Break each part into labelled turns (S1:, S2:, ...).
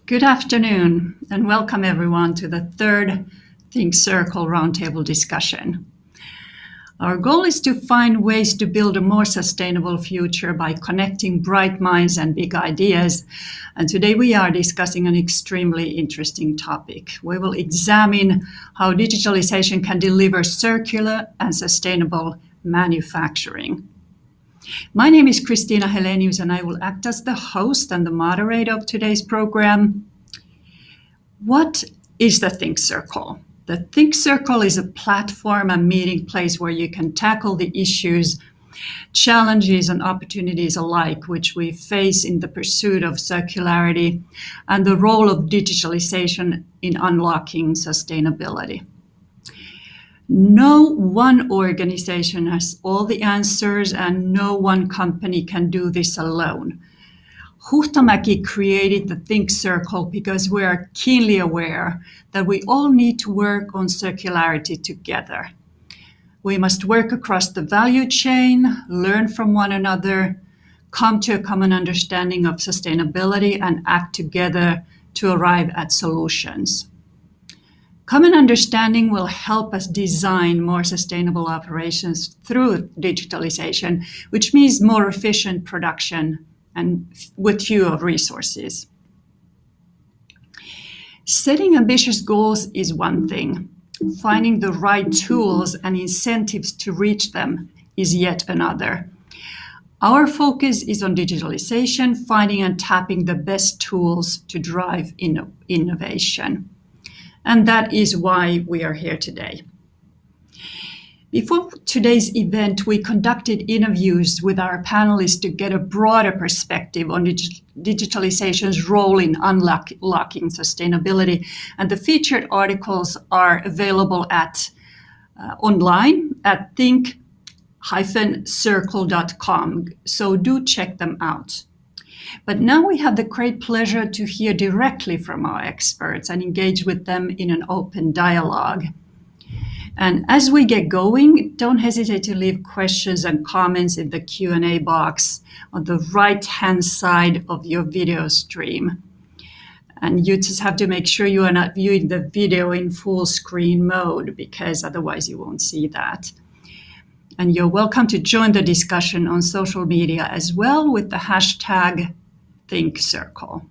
S1: Good afternoon, and welcome everyone to the third Think Circle roundtable discussion. Our goal is to find ways to build a more sustainable future by connecting bright minds and big ideas. And today we are discussing an extremely interesting topic. We will examine how digitalization can deliver circular and sustainable manufacturing. My name is Kristiina Helenius, and I will act as the host and the moderator of today's program. What is the Think Circle? The Think Circle is a platform and meeting place where you can tackle the issues, challenges, and opportunities alike which we face in the pursuit of circularity and the role of digitalization in unlocking sustainability. No one organization has all the answers, and no one company can do this alone. Huhtamaki created the Think Circle because we are keenly aware that we all need to work on circularity together. We must work across the value chain, learn from one another, come to a common understanding of sustainability, and act together to arrive at solutions. Common understanding will help us design more sustainable operations through digitalization, which means more efficient production and with fewer resources. Setting ambitious goals is one thing. Finding the right tools and incentives to reach them is yet another. Our focus is on digitalization, finding and tapping the best tools to drive innovation. And that is why we are here today. Before today's event, we conducted interviews with our panelists to get a broader perspective on digitalization's role in unlocking sustainability. And the featured articles are available online at think-circle.com. So do check them out. But now we have the great pleasure to hear directly from our experts and engage with them in an open dialogue. And as we get going, don't hesitate to leave questions and comments in the Q&A box on the right-hand side of your video stream. And you just have to make sure you are not viewing the video in full screen mode, because otherwise you won't see that. And you're welcome to join the discussion on social media as well with the hashtag ThinkCircle.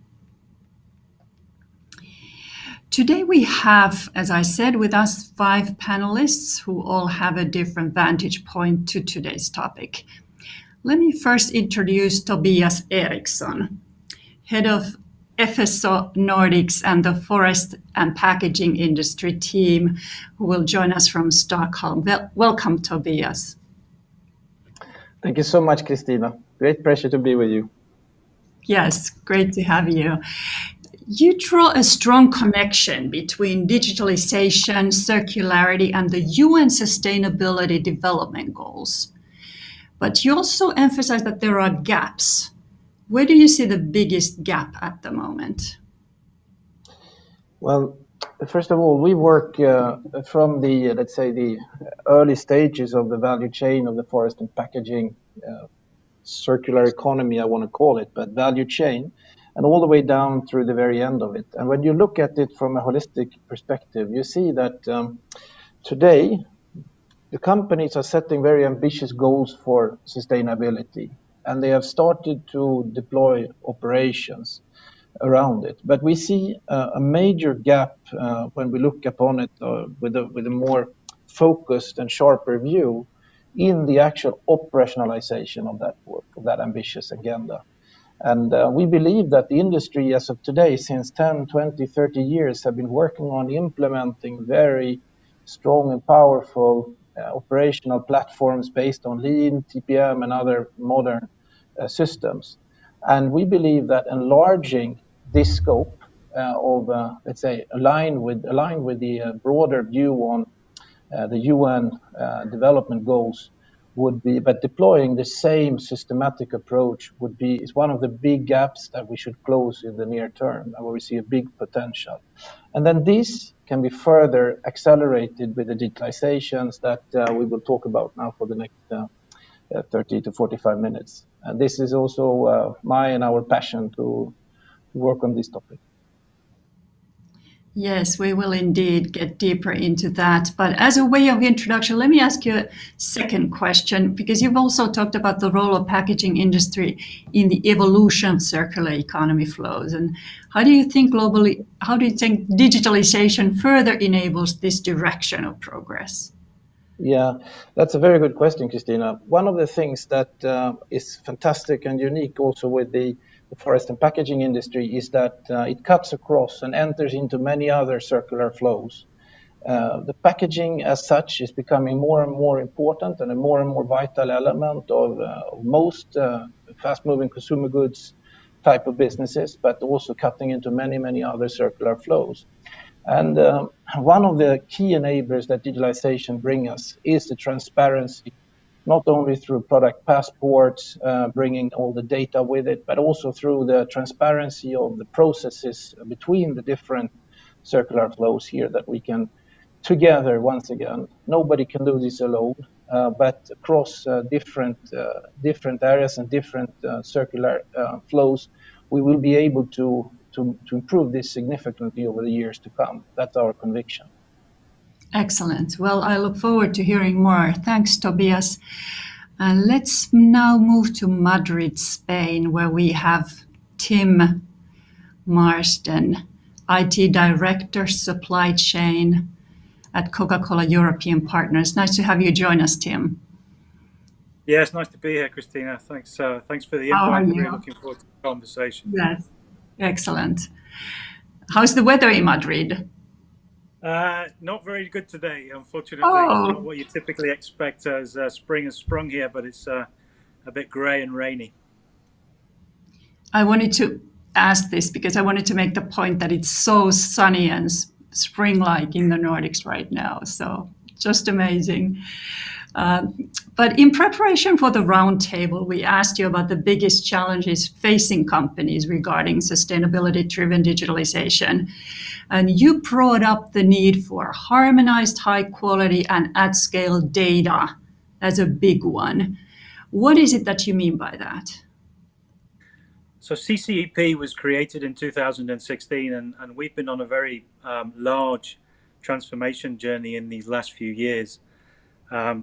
S1: Today we have, as I said, with us 5 panelists who all have a different vantage point to today's topic. Let me first introduce Tobias Eriksson, head of Efeso Nordics and the forest and packaging industry team, who will join us from Stockholm. Welcome, Tobias.
S2: Thank you so much, Kristiina. Great pleasure to be with you.
S1: Yes, great to have you. You draw a strong connection between digitalization, circularity, and the UN Sustainability Development Goals. But you also emphasize that there are gaps. Where do you see the biggest gap at the moment?
S2: Well, first of all, we work from the, let's say, the early stages of the value chain of the forest and packaging circular economy, I want to call it, but value chain, and all the way down through the very end of it. And when you look at it from a holistic perspective, you see that today the companies are setting very ambitious goals for sustainability, and they have started to deploy operations around it. But we see a major gap when we look upon it with a more focused and sharper view in the actual operationalization of that work, of that ambitious agenda. And we believe that the industry as of today, since 10, 20, 30 years, have been working on implementing very strong and powerful operational platforms based on Lean, TPM, and other modern systems. And we believe that enlarging this scope of, let's say, aligned with the broader view on the UN development goals would be, but deploying the same systematic approach is one of the big gaps that we should close in the near term, and where we see a big potential. And then this can be further accelerated with the digitalizations that we will talk about now for the next 30 to 45 minutes. And this is also my and our passion to work on this topic.
S1: Yes, we will indeed get deeper into that. But as a way of introduction, let me ask you a second question, because you've also talked about the role of packaging industry in the evolution of circular economy flows. And how do you think digitalization further enables this direction of progress?
S2: Yeah, that's a very good question, Kristiina. One of the things that is fantastic and unique also with the forest and packaging industry is that it cuts across and enters into many other circular flows. The packaging as such is becoming more and more important and a more vital element of most fast-moving consumer goods type of businesses, but also cutting into many other circular flows. And one of the key enablers that digitalization brings us is the transparency, not only through product passports, bringing all the data with it, but also through the transparency of the processes between the different circular flows here that we can together, once again, nobody can do this alone, but across different areas and different circular flows, we will be able to improve this significantly over the years to come. That's our conviction.
S1: Excellent. Well, I look forward to hearing more. Thanks, Tobias. Let's now move to Madrid, Spain, where we have Tim Marsden, IT Director, Supply Chain at Coca-Cola European Partners. Nice to have you join us, Tim.
S3: Yeah, it's nice to be here, Kristiina. Thanks for the
S1: How are
S3: invite.
S1: you?
S3: Really looking forward to the conversation.
S1: Yes. Excellent. How's the weather in Madrid?
S3: Not very good today, unfortunately.
S1: Oh.
S3: Not what you typically expect as spring has sprung here, but it's a bit grey and rainy.
S1: I wanted to ask this because I wanted to make the point that it's so sunny and spring-like in the Nordics right now. So just amazing. But in preparation for the roundtable, we asked you about the biggest challenges facing companies regarding sustainability-driven digitalization. And you brought up the need for harmonized, high quality, and at scale data as a big one. What is it that you mean by that?
S3: So CCEP was created in 2016, and we've been on a very large transformation journey in these last few years,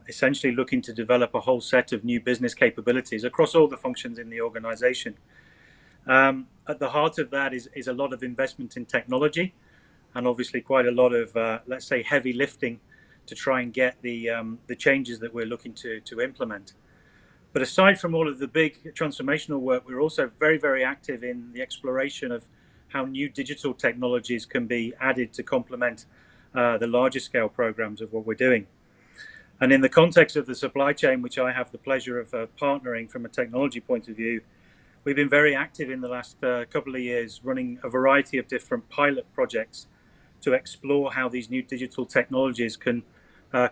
S3: essentially looking to develop a whole set of new business capabilities across all the functions in the organization. At the heart of that is a lot of investment in technology, and obviously quite a lot of, let's say, heavy lifting to try and get the changes that we're looking to implement. But aside from all of the big transformational work, we're also very active in the exploration of how new digital technologies can be added to complement the larger scale programs of what we're doing. And in the context of the supply chain, which I have the pleasure of partnering from a technology point of view, we've been very active in the last couple of years, running a variety of different pilot projects to explore how these new digital technologies can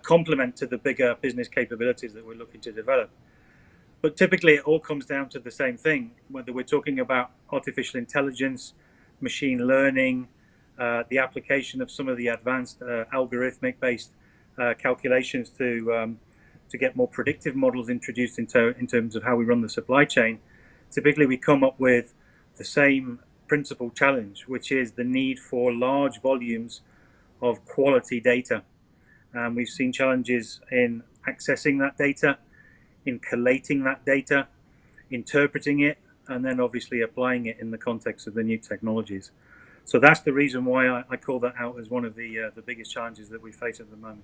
S3: complement to the bigger business capabilities that we're looking to develop. But typically it all comes down to the same thing, whether we're talking about artificial intelligence, machine learning, the application of some of the advanced algorithmic based calculations to get more predictive models introduced in terms of how we run the supply chain. Typically we come up with the same principal challenge, which is the need for large volumes of quality data. We've seen challenges in accessing that data, in collating that data, interpreting it, and then obviously applying it in the context of the new technologies. So that's the reason why I call that out as one of the biggest challenges that we face at the moment.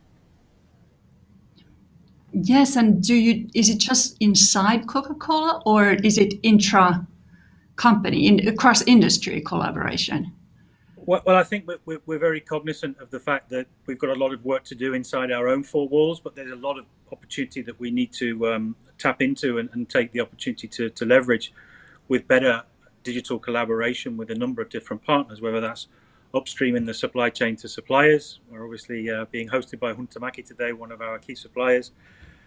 S1: Yes, and is it just inside Coca-Cola or is it intra-company, across industry collaboration?
S3: Well, I think we're very cognizant of the fact that we've got a lot of work to do inside our own four walls, but there's a lot of opportunity that we need to tap into and take the opportunity to leverage with better digital collaboration with a number of different partners, whether that's upstream in the supply chain to suppliers. We're obviously being hosted by Huhtamaki today, one of our key suppliers,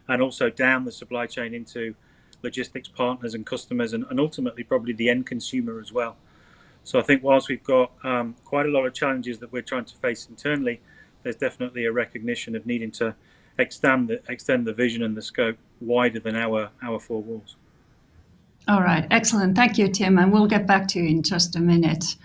S3: and also down the supply chain into logistics partners and customers, and ultimately probably the end consumer as well. So I think whilst we've got quite a lot of challenges that we're trying to face internally, there's definitely a recognition of needing to extend the vision and the scope wider than our four walls.
S1: All right, excellent. Thank you, Tim, and we'll get back to you in just a minute.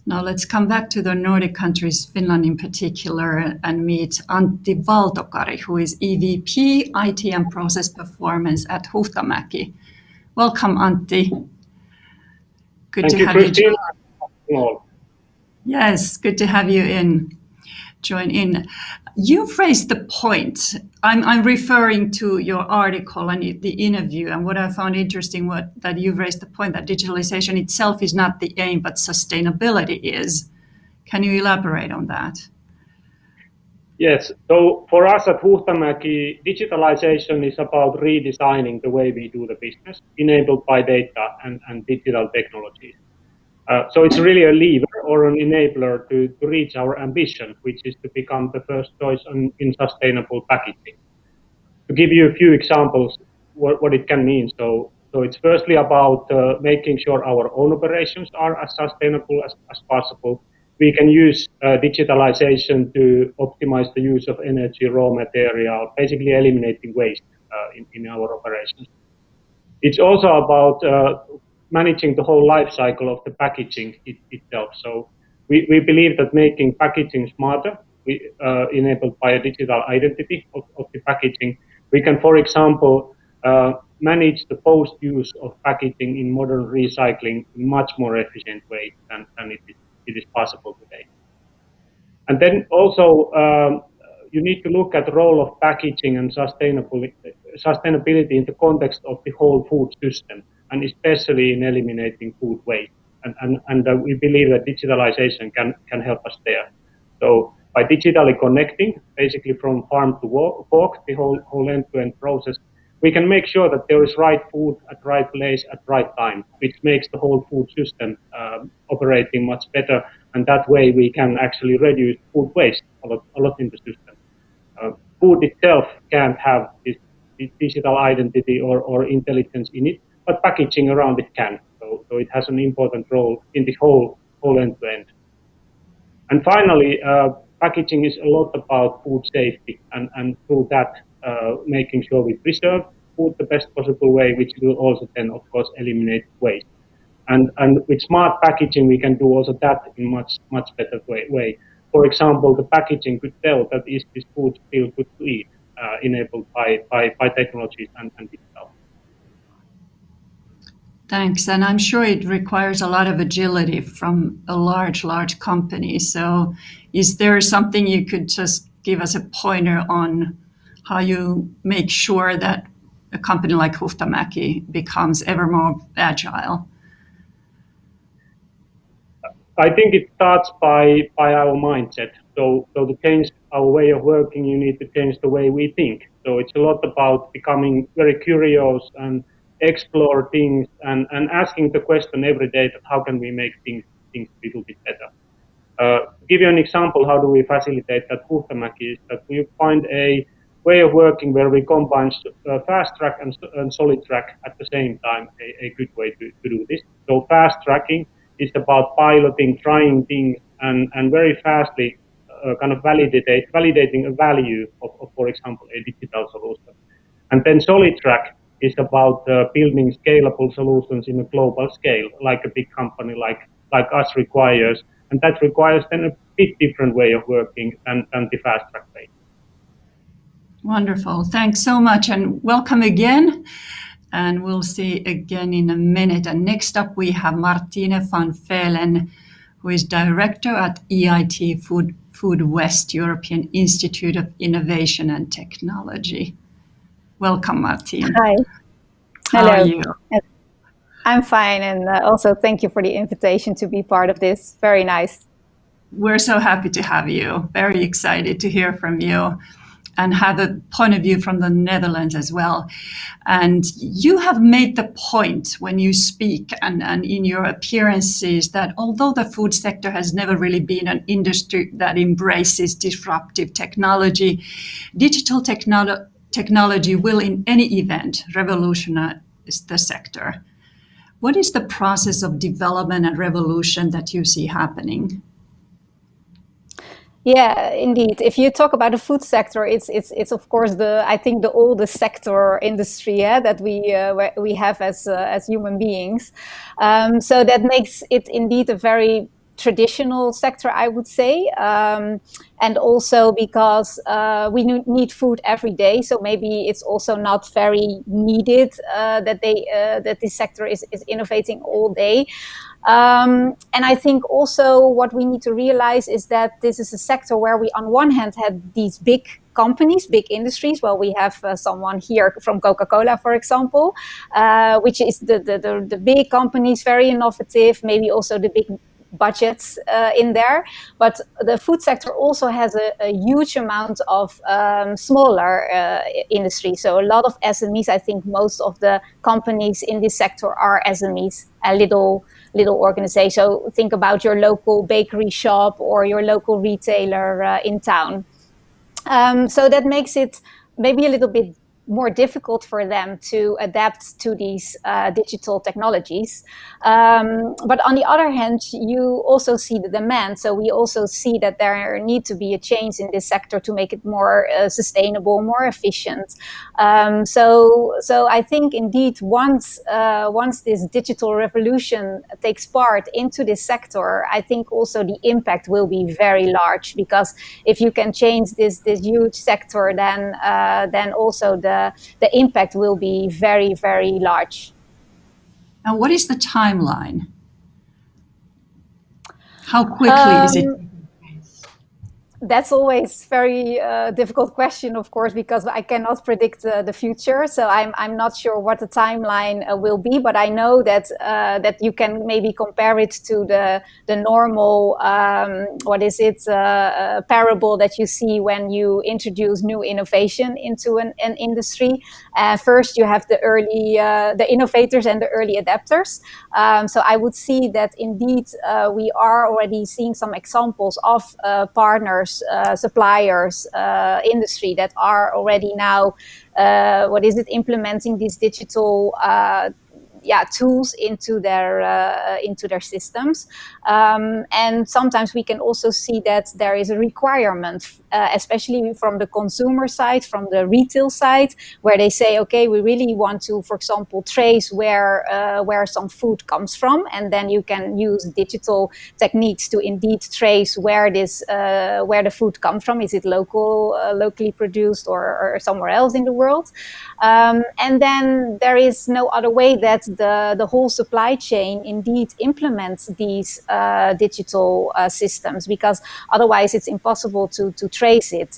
S1: Now let's come back to the Nordic countries, Finland in particular, and meet Antti Valtokari, who is EVP, IT and Process Performance at Huhtamaki. Welcome, Antti. Good to have you.
S4: Thank you, Kristiina.
S1: Yes, good to have you join in. You've raised the point. I'm referring to your article and the interview, and what I found interesting that you've raised the point that digitalization itself is not the aim, but sustainability is. Can you elaborate on that?
S4: Yes, so for us at Huhtamaki, digitalization is about redesigning the way we do the business, enabled by data and digital technologies. So it's really a lever or an enabler to reach our ambition, which is to become the first choice in sustainable packaging. To give you a few examples, what it can mean. So it's firstly about making sure our own operations are as sustainable as possible. We can use digitalization to optimize the use of energy, raw material, basically eliminating waste in our operations. It's also about managing the whole life cycle of the packaging itself. So we believe that making packaging smarter, enabled by a digital identity of the packaging, we can, for example, manage the post-use of packaging in modern recycling in much more efficient way than it is possible today. And then also, you need to look at the role of packaging and sustainability in the context of the whole food system, and especially in eliminating food waste. And we believe that digitalization can help us there. So by digitally connecting, basically from farm to fork, the whole end-to-end process, we can make sure that there is right food at right place at right time, which makes the whole food system operating much better. And that way we can actually reduce food waste a lot in the system. Food itself can't have this digital identity or intelligence in it, but packaging around it can. So it has an important role in the whole end-to-end. And finally, packaging is a lot about food safety, and through that, making sure we preserve food the best possible way, which will also then, of course, eliminate waste. And with smart packaging, we can do also that in much better way. For example, the packaging could tell that is this food still good to eat, enabled by technologies and digital.
S1: Thanks, and I'm sure it requires a lot of agility from a large company. So is there something you could just give us a pointer on how you make sure that a company like Huhtamaki becomes ever more agile?
S4: I think it starts by our mindset. So to change our way of working, you need to change the way we think. So it's a lot about becoming very curious and explore things and asking the question every day that how can we make things a little bit better. To give you an example, how do we facilitate that Huhtamaki is that we find a way of working where we combine fast track and solid track at the same time, a good way to do this. So fast tracking is about piloting, trying things, and very fastly kind of validating a value of, for example, a digital solution. And then solid track is about building scalable solutions in a global scale, like a big company like us requires. And that requires then a bit different way of working than the fast track way.
S1: Wonderful. Thanks so much, and welcome again. And we'll see again in a minute. And next up, we have Martine van Veelen, who is director at EIT Food West, European Institute of Innovation and Technology. Welcome, Martine.
S5: Hi.
S1: How are you?
S5: I'm fine, and also thank you for the invitation to be part of this. Very nice.
S1: We're so happy to have you. Very excited to hear from you and have a point of view from the Netherlands as well. And you have made the point when you speak and in your appearances that although the food sector has never really been an industry that embraces disruptive technology, digital technology will in any event revolutionize the sector. What is the process of development and revolution that you see happening?
S5: Yeah, indeed. If you talk about the food sector, it's of course the oldest sector industry that we have as human beings. So that makes it indeed a very traditional sector, I would say, and also because we need food every day, so maybe it's also not very needed that this sector is innovating all day. And I think also what we need to realize is that this is a sector where we, on one hand, had these big companies, big industries. Well, we have someone here from Coca-Cola, for example, which is the big companies, very innovative, maybe also the big budgets in there. But the food sector also has a huge amount of smaller industry. So a lot of SMEs. I think most of the companies in this sector are SMEs, little organizations. So think about your local bakery shop or your local retailer in town. So that makes it maybe a little bit more difficult for them to adapt to these digital technologies. But on the other hand, you also see the demand. So we also see that there needs to be a change in this sector to make it more sustainable, more efficient. So I think indeed once this digital revolution takes part into this sector, I think also the impact will be very large, because if you can change this huge sector, then also the impact will be very, very large.
S1: And what is the timeline? How quickly is it?
S5: That's always very difficult question, of course, because I cannot predict the future. So I'm not sure what the timeline will be, but I know that that you can maybe compare it to the normal parable that you see when you introduce new innovation into an industry. First, you have the innovators and the early adapters. So I would see that indeed we are already seeing some examples of partners, suppliers, industry that are already now implementing these digital tools into their systems. And sometimes we can also see that there is a requirement, especially from the consumer side, from the retail side, where they say, okay, we really want to, for example, trace where some food comes from, and then you can use digital techniques to indeed trace where the food comes from. Is it locally produced or somewhere else in the world? And then there is no other way that the whole supply chain indeed implements these digital systems, because otherwise it's impossible to trace it.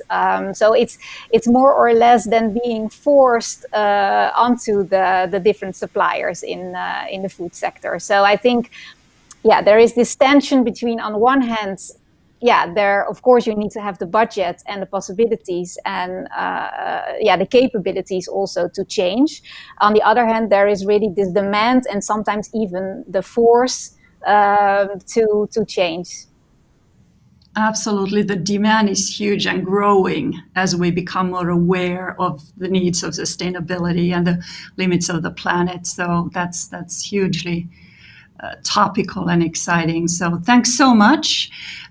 S5: So it's more or less than being forced onto the different suppliers in the food sector. So I think, there is this tension between, on one hand, there, of course, you need to have the budget and the possibilities and the capabilities also to change. On the other hand, there is really this demand and sometimes even the force to change.
S1: Absolutely. The demand is huge and growing as we become more aware of the needs of sustainability and the limits of the planet. So that's hugely topical and exciting. So thanks so much.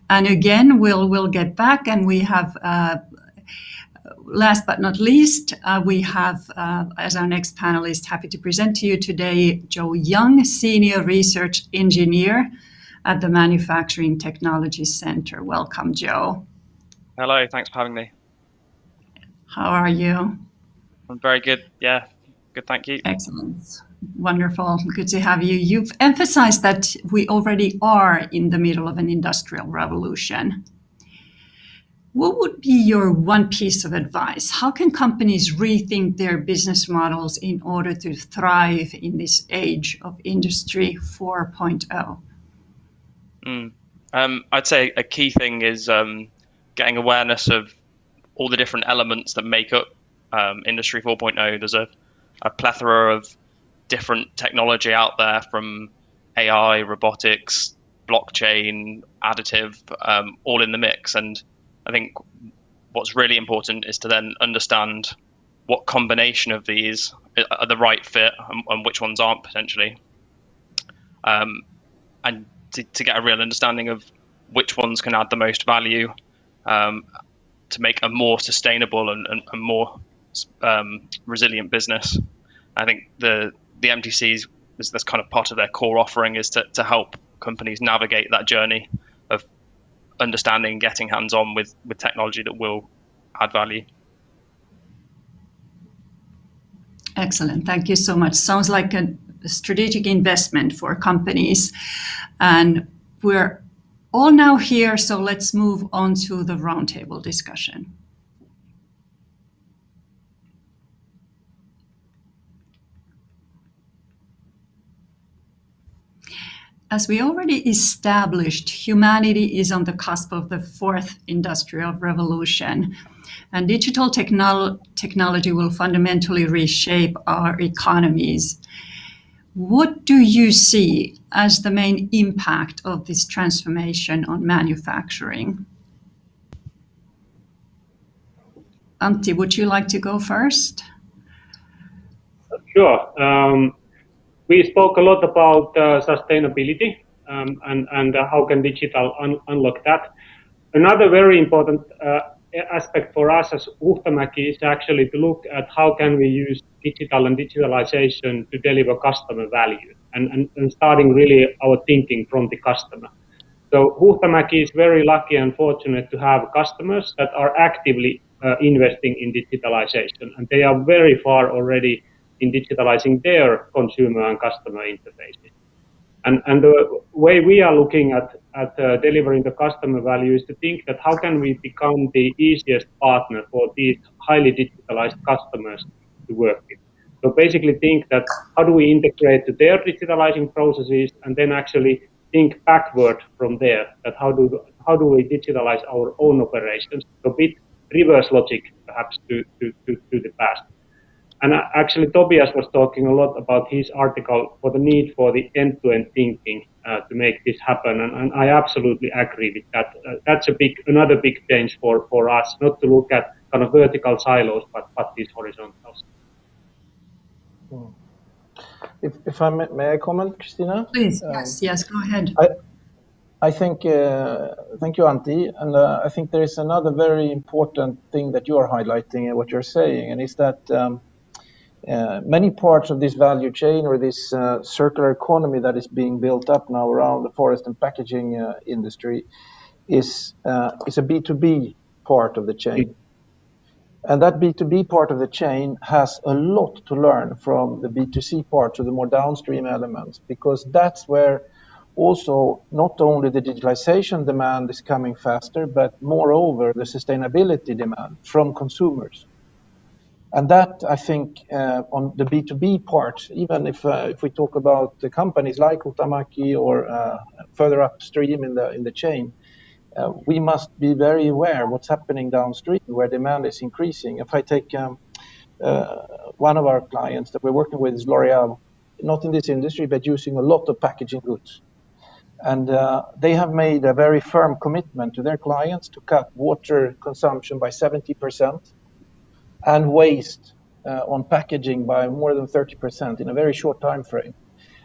S1: And again, we'll get back, and we have, last but not least, we have as our next panelist, happy to present to you today, Joe Young, Senior Research Engineer at the Manufacturing Technology Center. Welcome, Joe.
S6: Hello, thanks for having me.
S1: How are you?
S6: I'm very good. Yeah, good, thank you.
S1: Excellent. Wonderful. Good to have you. You've emphasized that we already are in the middle of an industrial revolution. What would be your one piece of advice? How can companies rethink their business models in order to thrive in this age of Industry 4.0?
S6: I'd say a key thing is getting awareness of all the different elements that make up Industry 4.0. There's a plethora of different technology out there, from AI, robotics, blockchain, additive, all in the mix. And I think what's really important is to then understand what combination of these are the right fit and which ones aren't potentially. And to get a real understanding of which ones can add the most value to make a more sustainable and more resilient business. I think the MTCs, that's kind of part of their core offering, is to help companies navigate that journey of understanding and getting hands-on with technology that will add value.
S1: Excellent. Thank you so much. Sounds like a strategic investment for companies. And we're all now here, so let's move on to the roundtable discussion. As we already established, humanity is on the cusp of the fourth industrial revolution, and digital technology will fundamentally reshape our economies. What do you see as the main impact of this transformation on manufacturing? Antti, would you like to go first?
S4: Sure. We spoke a lot about sustainability and how can digital unlock that. Another very important aspect for us as Huhtamaki is actually to look at how can we use digital and digitalization to deliver customer value and starting really our thinking from the customer. So Huhtamaki is very lucky and fortunate to have customers that are actively investing in digitalization, and they are very far already in digitalizing their consumer and customer interfaces. And the way we are looking at delivering the customer value is to think that how can we become the easiest partner for these highly digitalized customers to work with. So basically think that how do we integrate to their digitalizing processes and then actually think backward from there, that how do we digitalize our own operations, a bit reverse logic perhaps to the past. And actually, Tobias was talking a lot about his article for the need for the end-to-end thinking to make this happen, and I absolutely agree with that. That's another big change for us, not to look at kind of vertical silos, but these horizontals.
S2: If I may I comment, Kristiina?
S1: Please, yes, go ahead.
S2: I think, thank you, Antti, and I think there is another very important thing that you are highlighting in what you're saying, and is that many parts of this value chain or this circular economy that is being built up now around the forest and packaging industry is a B2B part of the chain. And that B2B part of the chain has a lot to learn from the B2C part, to the more downstream elements, because that's where also not only the digitalization demand is coming faster, but moreover the sustainability demand from consumers. And that, I think, on the B2B part, even if we talk about the companies like Huhtamaki or further upstream in the chain, we must be very aware what's happening downstream where demand is increasing. If I take one of our clients that we're working with is L'Oreal, not in this industry, but using a lot of packaging goods. And they have made a very firm commitment to their clients to cut water consumption by 70% and waste on packaging by more than 30% in a very short time frame.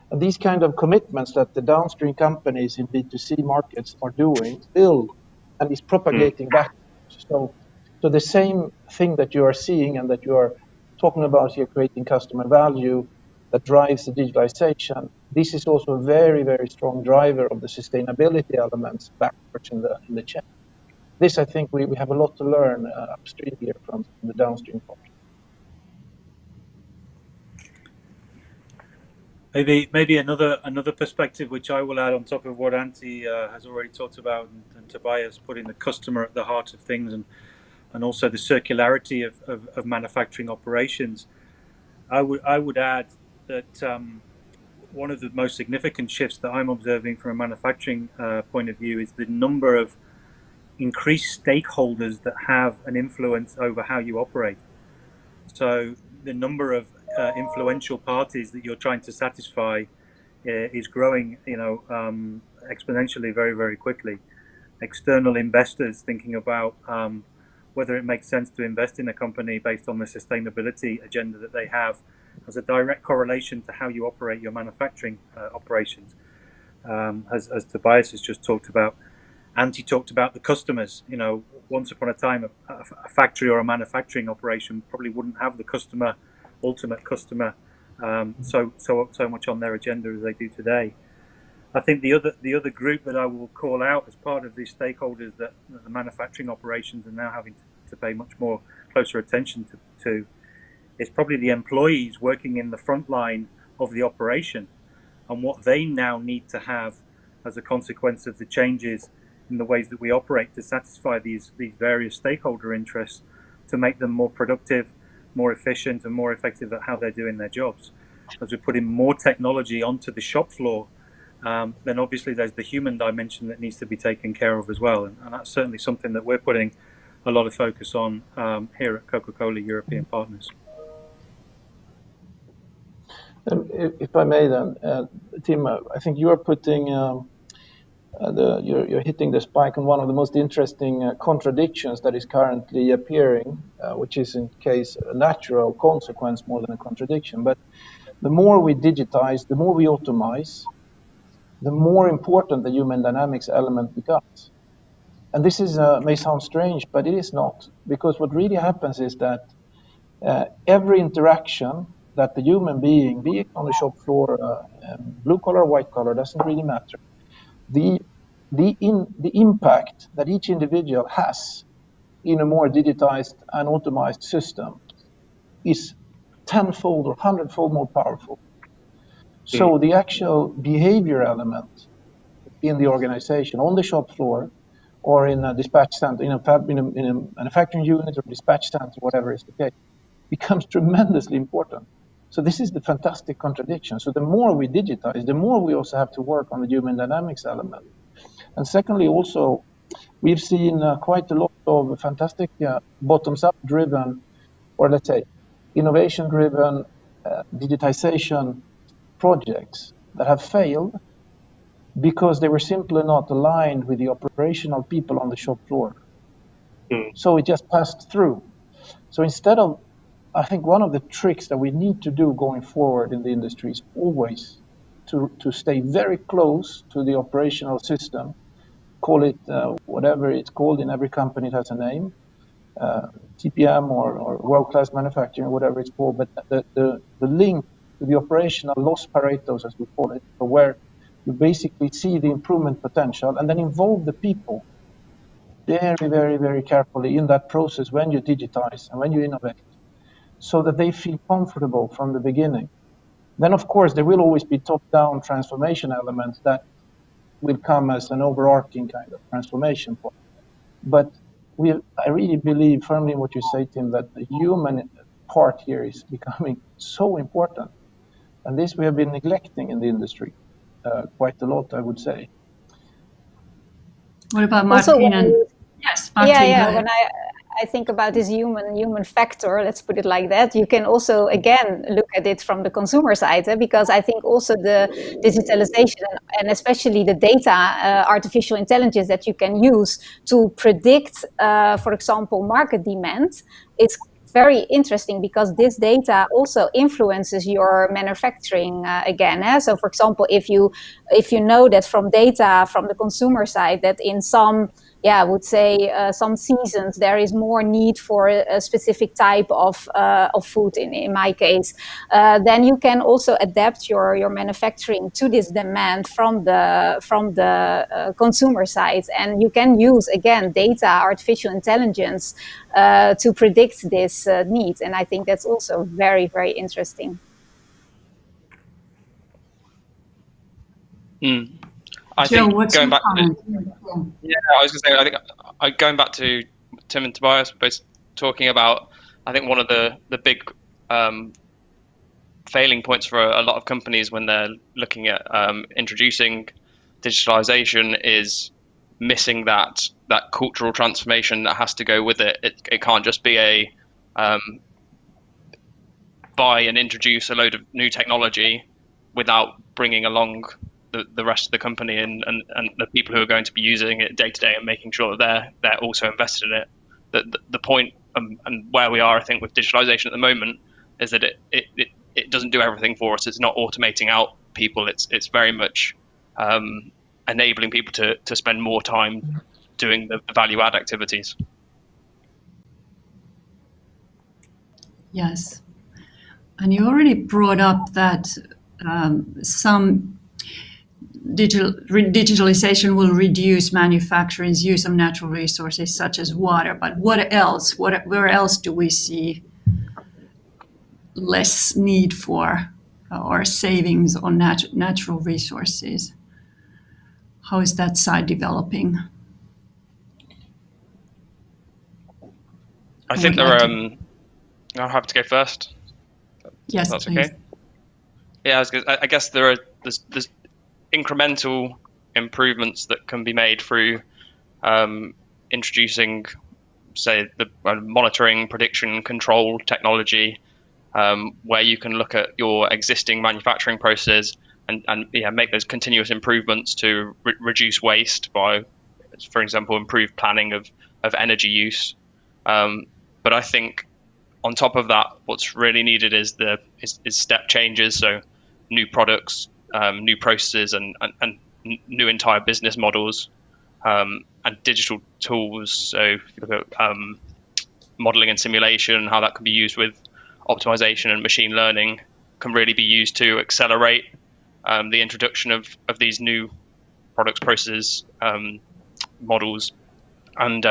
S2: And these kind of commitments that the downstream companies in B2C markets are doing still and is propagating back. So the same thing that you are seeing and that you are talking about here, creating customer value that drives the digitalization, this is also a very, very strong driver of the sustainability elements backwards in the chain. This, I think, we have a lot to learn upstream here from the downstream part.
S3: Maybe another perspective which I will add on top of what Antti has already talked about, and Tobias putting the customer at the heart of things, and also the circularity of manufacturing operations. I would add that one of the most significant shifts that I'm observing from a manufacturing point of view is the number of increased stakeholders that have an influence over how you operate. So the number of influential parties that you're trying to satisfy is growing, exponentially, very, very quickly. External investors thinking about whether it makes sense to invest in a company based on the sustainability agenda that they have has a direct correlation to how you operate your manufacturing operations. As Tobias has just talked about, Antti talked about the customers. Once upon a time, a factory or a manufacturing operation probably wouldn't have the ultimate customer, so much on their agenda as they do today. I think the other group that I will call out as part of these stakeholders that the manufacturing operations are now having to pay much more closer attention to is probably the employees working in the front line of the operation, and what they now need to have as a consequence of the changes in the ways that we operate to satisfy these various stakeholder interests, to make them more productive, more efficient, and more effective at how they're doing their jobs. As we're putting more technology onto the shop floor, then obviously there's the human dimension that needs to be taken care of as well. And that's certainly something that we're putting a lot of focus on here at Coca-Cola European Partners.
S2: If I may then, Tim, I think you are putting, you're hitting the spike on one of the most interesting contradictions that is currently appearing, which is in case a natural consequence more than a contradiction. But the more we digitize, the more we automize, the more important the human dynamics element becomes. And this is may sound strange, but it is not, because what really happens is that every interaction that the human being, be it on the shop floor, blue collar, white collar, doesn't really matter. The impact that each individual has in a more digitized and automized system is tenfold or hundredfold more powerful. So the actual behavior element in the organization, on the shop floor, or in a dispatch center, in a manufacturing unit or dispatch center, whatever is the case, becomes tremendously important. So this is the fantastic contradiction. So the more we digitize, the more we also have to work on the human dynamics element. And secondly, also, we've seen quite a lot of fantastic bottoms-up driven, or let's say, innovation-driven digitization projects that have failed because they were simply not aligned with the operational people on the shop floor. So it just passed through. So instead of, I think one of the tricks that we need to do going forward in the industry is always to stay very close to the operational system, call it whatever it's called. In every company it has a name, TPM or world-class manufacturing, whatever it's called, but the link to the operational loss Paretos, as we call it, where you basically see the improvement potential and then involve the people very, very, very carefully in that process when you digitize and when you innovate, so that they feel comfortable from the beginning. Then, of course, there will always be top-down transformation elements that will come as an overarching kind of transformation point. But I really believe firmly in what you say, Tim, that the human part here is becoming so important. And this we have been neglecting in the industry quite a lot, I would say.
S1: What about Martine? Yes, Martine.
S5: Yeah. When I think about this human factor, let's put it like that, you can also, again, look at it from the consumer side, because I think also the digitalization and especially the data, artificial intelligence that you can use to predict, for example, market demand, it's very interesting because this data also influences your manufacturing again. So, for example, if you know that from data from the consumer side that in some, I would say some seasons there is more need for a specific type of food. In my case, then you can also adapt your manufacturing to this demand from the consumer side, and you can use again data, artificial intelligence to predict this need. And I think that's also very, very interesting.
S6: I
S1: Joe,
S6: think
S1: what's
S6: going
S1: your
S6: back
S1: comment?
S6: I was going to say, I think going back to Tim and Tobias, both talking about, I think one of the big failing points for a lot of companies when they're looking at introducing digitalization is missing that cultural transformation that has to go with it. It can't just be a buy and introduce a load of new technology without bringing along the rest of the company and the people who are going to be using it day to day and making sure that they're also invested in it. The point and where we are, I think, with digitalization at the moment is that it doesn't do everything for us. It's not automating out people. It's very much enabling people to spend more time doing the value add activities.
S1: Yes. And you already brought up that some digitalization will reduce manufacturing's use of natural resources such as water. But what else? Where else do we see less need for or savings on natural resources? How is that side developing?
S6: I think there are. I'll have to go first.
S1: Yes,
S6: that's
S1: please.
S6: Okay. Yeah, I guess there's incremental improvements that can be made through introducing, say, the monitoring, prediction, control technology, where you can look at your existing manufacturing process and make those continuous improvements to reduce waste by, for example, improved planning of energy use. But I think on top of that, what's really needed is step changes. So new products, new processes, and new entire business models, and digital tools. So if you look at modeling and simulation, how that can be used with optimization and machine learning, can really be used to accelerate the introduction of these new products, processes, models, and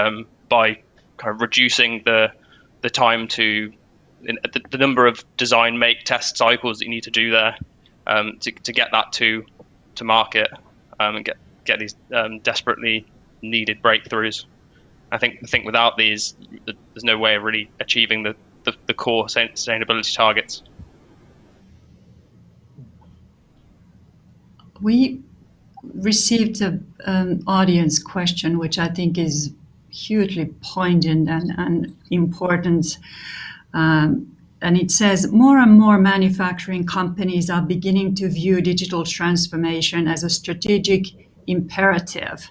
S6: by kind of reducing the time to the number of design, make, test cycles that you need to do there to get that to market and get these desperately needed breakthroughs. I think without these, there's no way of really achieving the core sustainability targets.
S1: We received an audience question, which I think is hugely poignant and important. And it says, more and more manufacturing companies are beginning to view digital transformation as a strategic imperative.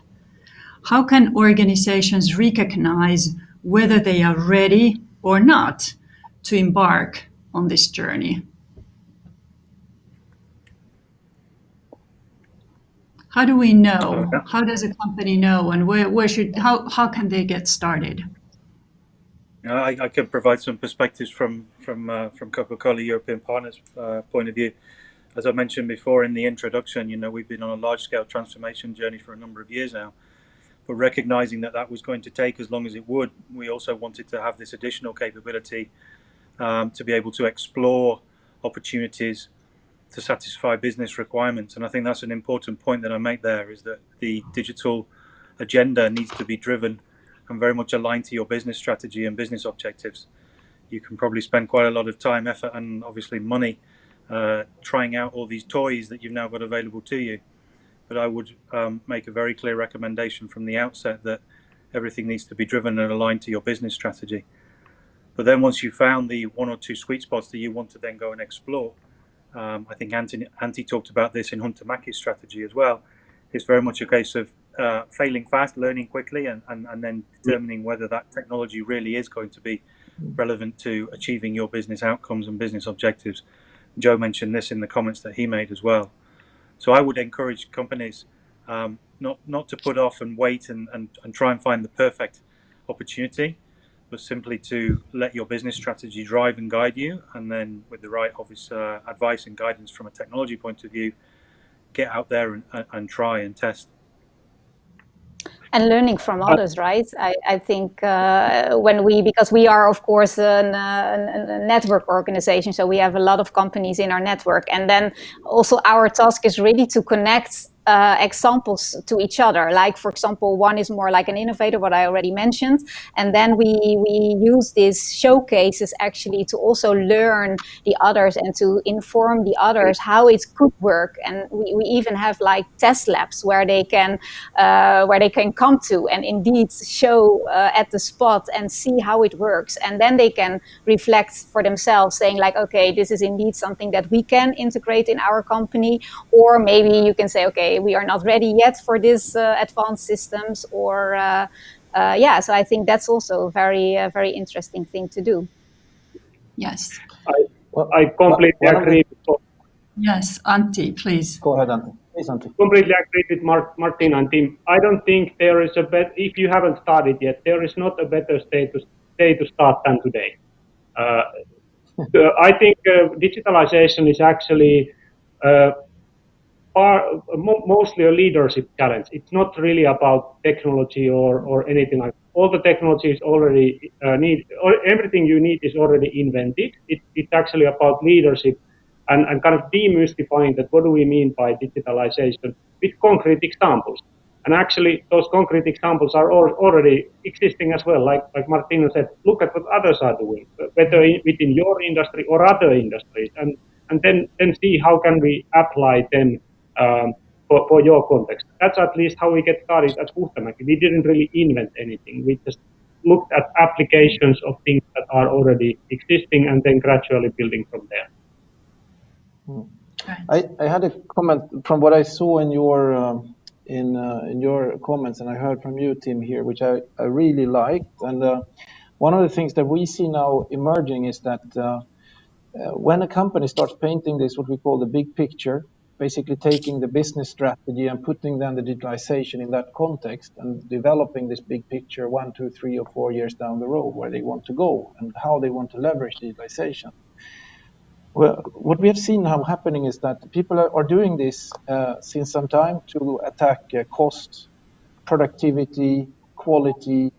S1: How can organizations recognize whether they are ready or not to embark on this journey? How do we know? How does a company know, and how can they get started?
S3: I can provide some perspectives from Coca-Cola European Partners' point of view. As I mentioned before in the introduction, we've been on a large-scale transformation journey for a number of years now. But recognizing that was going to take as long as it would, we also wanted to have this additional capability to be able to explore opportunities to satisfy business requirements. And I think that's an important point that I make there, is that the digital agenda needs to be driven and very much aligned to your business strategy and business objectives. You can probably spend quite a lot of time, effort, and obviously money trying out all these toys that you've now got available to you. But I would make a very clear recommendation from the outset that everything needs to be driven and aligned to your business strategy. But then once you've found the one or two sweet spots that you want to then go and explore, I think Antti talked about this in Huhtamaki's strategy as well. It's very much a case of failing fast, learning quickly, and then determining whether that technology really is going to be relevant to achieving your business outcomes and business objectives. Joe mentioned this in the comments that he made as well. So I would encourage companies not to put off and wait and try and find the perfect opportunity, but simply to let your business strategy drive and guide you, and then with the right obvious advice and guidance from a technology point of view, get out there and try and test.
S5: And learning from others, right? I think because we are, of course, a network organization, so we have a lot of companies in our network. And then also our task is really to connect examples to each other. Like, for example, one is more like an innovator, what I already mentioned. And then we use these showcases actually to also learn the others and to inform the others how it could work. And we even have like test labs where they can come to and indeed show at the spot and see how it works. And then they can reflect for themselves, saying like, okay, this is indeed something that we can integrate in our company. Or maybe you can say, okay, we are not ready yet for this advanced systems, or so I think that's also a very interesting thing to do.
S1: Yes.
S4: I completely agree.
S1: Yes, Antti, please.
S2: Go ahead, Antti. Please, Antti.
S4: Completely agree with Martine and Tim. I don't think there is if you haven't started yet, there is not a better day to start than today. I think digitalization is actually mostly a leadership challenge. It's not really about technology or anything like that. All the technology is already or everything you need is already invented. It's actually about leadership and kind of demystifying that what do we mean by digitalization with concrete examples. And actually, those concrete examples are already existing as well. Like Martine said, look at what others are doing, whether within your industry or other industries, and then see how can we apply them for your context. That's at least how we get started at Huhtamaki. We didn't really invent anything. We just looked at applications of things that are already existing and then gradually building from there.
S2: I had a comment from what I saw in your comments, and I heard from you, Tim, here, which I really liked. And one of the things that we see now emerging is that when a company starts painting this, what we call the big picture, basically taking the business strategy and putting then the digitalization in that context and developing this big picture 1, 2, 3, or 4 years down the road where they want to go and how they want to leverage digitalization. Well, what we have seen now happening is that people are doing this since some time to attack cost, productivity, quality,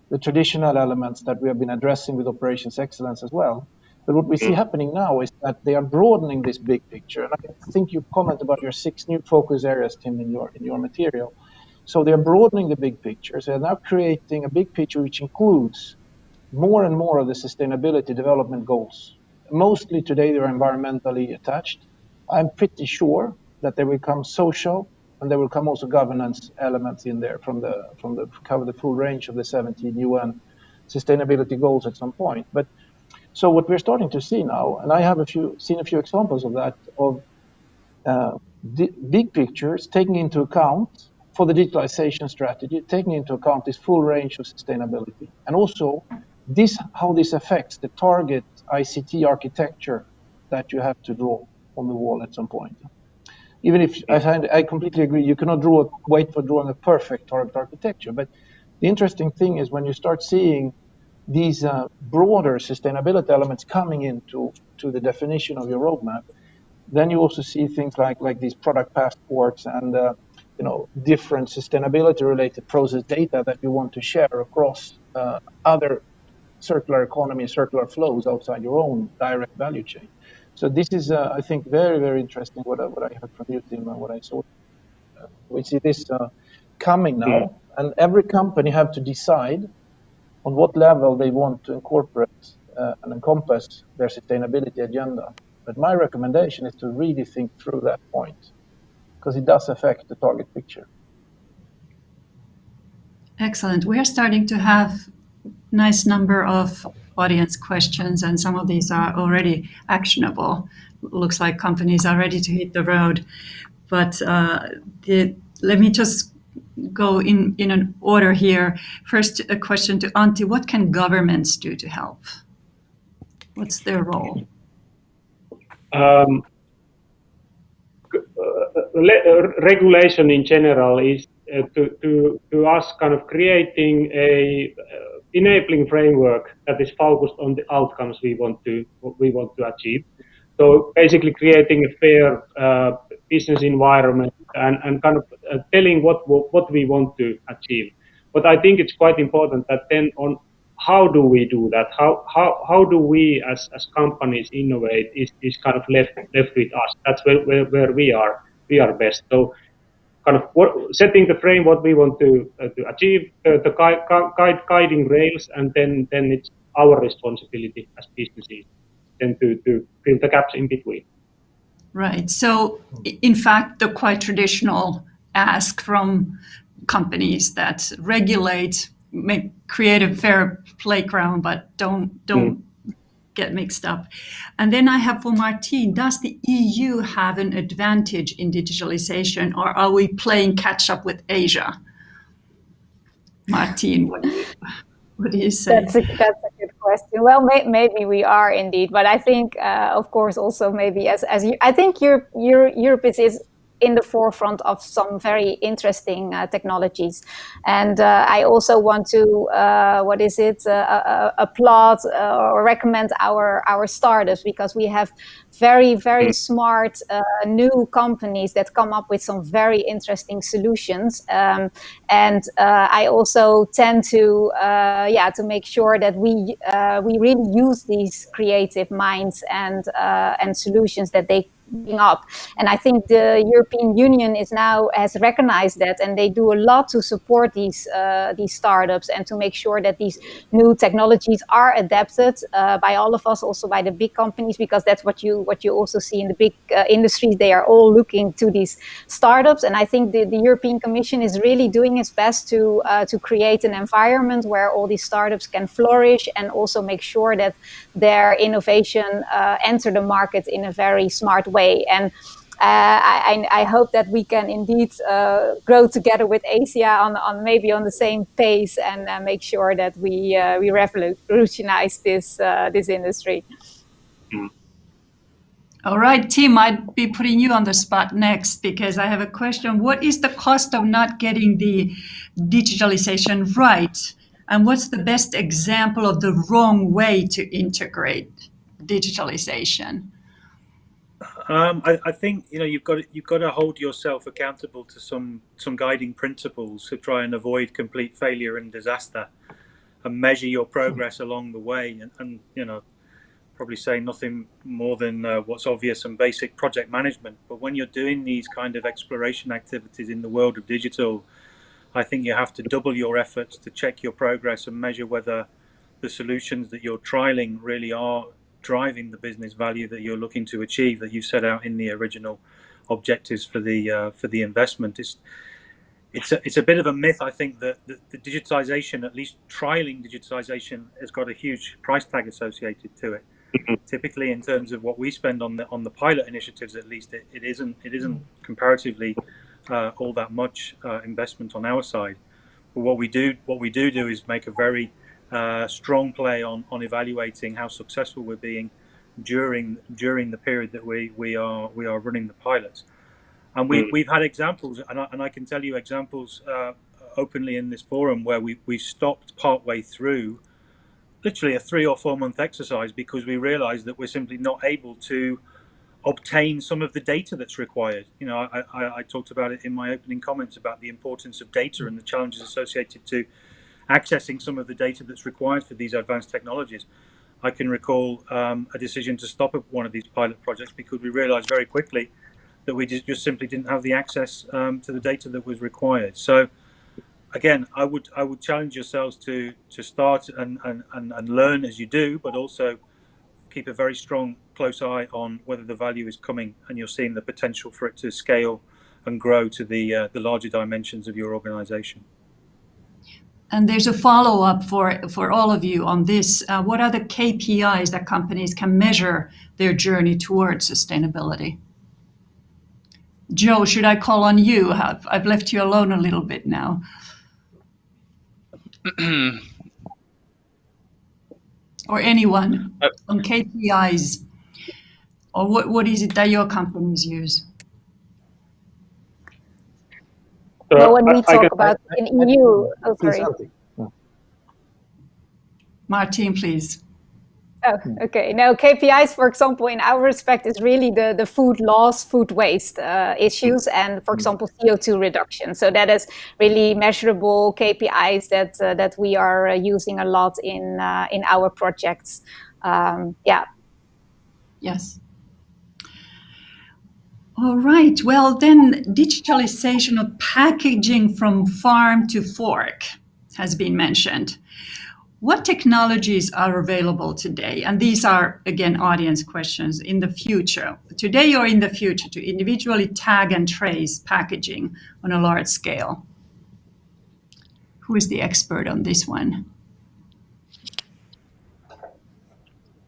S2: the traditional elements that we have been addressing with operations excellence as well. But what we see happening now is that they are broadening this big picture. And I think you comment about your 6 new focus areas, Tim, in your material. So they're broadening the big picture. So they're now creating a big picture which includes more and more of the sustainability development goals. Mostly today they're environmentally attached. I'm pretty sure that there will come social and there will come also governance elements in there from the cover the full range of the 17 UN sustainability goals at some point. But so what we're starting to see now, and I have seen a few examples of that, of big pictures taking into account for the digitalization strategy, taking into account this full range of sustainability, and also how this affects the target ICT architecture that you have to draw on the wall at some point. Even if I completely agree, you cannot wait for drawing a perfect target architecture. But the interesting thing is when you start seeing these broader sustainability elements coming into the definition of your roadmap, then you also see things like these product passports and different sustainability related process data that you want to share across other circular economy, circular flows outside your own direct value chain. So this is, I think, very, very interesting what I heard from you, Tim, and what I saw. We see this coming now, and every company have to decide on what level they want to incorporate and encompass their sustainability agenda. But my recommendation is to really think through that point, because it does affect the target picture.
S1: Excellent. We are starting to have nice number of audience questions, and some of these are already actionable. Looks like companies are ready to hit the road. But let me just go in an order here. First, a question to Antti. What can governments do to help? What's their role?
S4: Regulation in general is to us kind of creating a enabling framework that is focused on the outcomes we want to achieve. So basically creating a fair business environment and kind of telling what we want to achieve. But I think it's quite important that then on how do we do that? How do we as companies innovate is kind of left with us. That's where we are best. So kind of setting the frame what we want to achieve, the guiding rails, and then it's our responsibility as businesses then to fill the gaps in between.
S1: Right. So in fact, the quite traditional ask from companies that regulate, create a fair playground, but don't get mixed up. And then I have for Martine, does the EU have an advantage in digitalization, or are we playing catch up with Asia? Martine, what do you say?
S5: That's a good question. Well, maybe we are indeed, but I think, of course, also maybe as you, I think Europe is in the forefront of some very interesting technologies. And I also want to applaud or recommend our startups, because we have very smart new companies that come up with some very interesting solutions. And I also tend to make sure that we really use these creative minds and solutions that they bring up. And I think the European Union has recognized that, and they do a lot to support these startups and to make sure that these new technologies are adapted by all of us, also by the big companies, because that's what you also see in the big industries. They are all looking to these startups, and I think the European Commission is really doing its best to create an environment where all these startups can flourish, and also make sure that their innovation enter the market in a very smart way. And I hope that we can indeed grow together with Asia on the same pace, and make sure that we revolutionize this industry.
S1: All right, Tim, I'd be putting you on the spot next, because I have a question. What is the cost of not getting the digitalization right? And what's the best example of the wrong way to integrate digitalization?
S3: I think you've got to hold yourself accountable to some guiding principles to try and avoid complete failure and disaster, and measure your progress along the way. And probably say nothing more than what's obvious and basic project management. But when you're doing these kind of exploration activities in the world of digital, I think you have to double your efforts to check your progress and measure whether the solutions that you're trialing really are driving the business value that you're looking to achieve, that you set out in the original objectives for the investment. It's a bit of a myth, I think, that the digitization, at least trialing digitization, has got a huge price tag associated to it. Typically, in terms of what we spend on the pilot initiatives, at least it isn't comparatively all that much investment on our side. But what we do is make a very strong play on evaluating how successful we're being during the period that we are running the pilots. And we've had examples, and I can tell you examples openly in this forum, where we stopped partway through, literally a 3 or 4 month exercise, because we realized that we're simply not able to obtain some of the data that's required. I talked about it in my opening comments about the importance of data and the challenges associated to accessing some of the data that's required for these advanced technologies. I can recall a decision to stop at one of these pilot projects because we realized very quickly that we just simply didn't have the access to the data that was required. So again, I would challenge yourselves to start and learn as you do, but also keep a very strong, close eye on whether the value is coming and you're seeing the potential for it to scale and grow to the larger dimensions of your organization.
S1: And there's a follow-up for all of you on this. What are the KPIs that companies can measure their journey towards sustainability? Joe, should I call on you? I've left you alone a little bit now. Or anyone on KPIs, or what is it that your companies use?
S5: Well, when we talk about in EU, sorry.
S1: Martine, please.
S5: Oh, okay. Now, KPIs, for example, in our respect, is really the food loss, food waste issues, and, for example, CO2 reduction. So that is really measurable KPIs that we are using a lot in our projects.
S1: Yes. All right. Well, then, digitalization of packaging from farm to fork has been mentioned. What technologies are available today? And these are, again, audience questions. In the future, today or in the future, to individually tag and trace packaging on a large scale? Who is the expert on this one?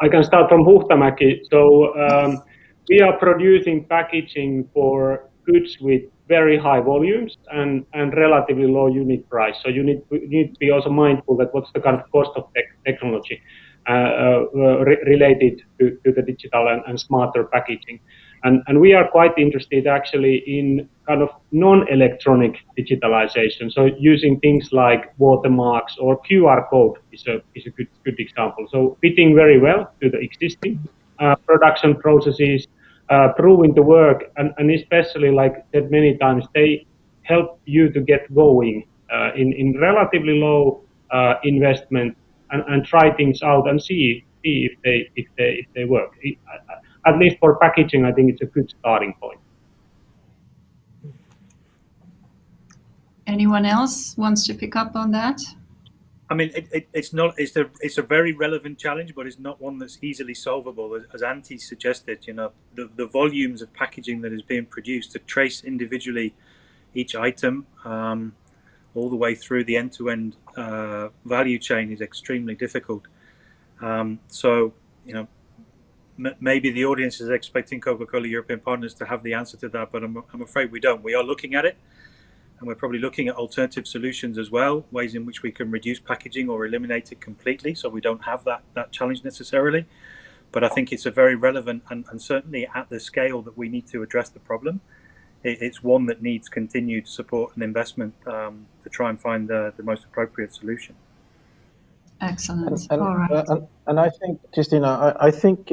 S4: I can start from Huhtamaki. So we are producing packaging for goods with very high volumes and relatively low unit price. So you need to be also mindful that what's the kind of cost of technology related to the digital and smarter packaging. And we are quite interested actually in kind of non-electronic digitalization. So using things like watermarks or QR code is a good example. So fitting very well to the existing production processes, proving the work, and especially, like said many times, they help you to get going in relatively low investment and try things out and see if they work. At least for packaging, I think it's a good starting point.
S1: Anyone else wants to pick up on that?
S3: I mean, it's a very relevant challenge, but it's not one that's easily solvable. As Antti suggested, the volumes of packaging that is being produced to trace individually each item all the way through the end-to-end value chain is extremely difficult. So, maybe the audience is expecting Coca-Cola European Partners to have the answer to that, but I'm afraid we don't. We are looking at it, and we're probably looking at alternative solutions as well, ways in which we can reduce packaging or eliminate it completely, so we don't have that challenge necessarily. But I think it's a very relevant, and certainly at the scale that we need to address the problem, it's one that needs continued support and investment to try and find the most appropriate solution.
S1: Excellent.
S2: And,
S1: All right.
S2: and I think, Kristiina, I think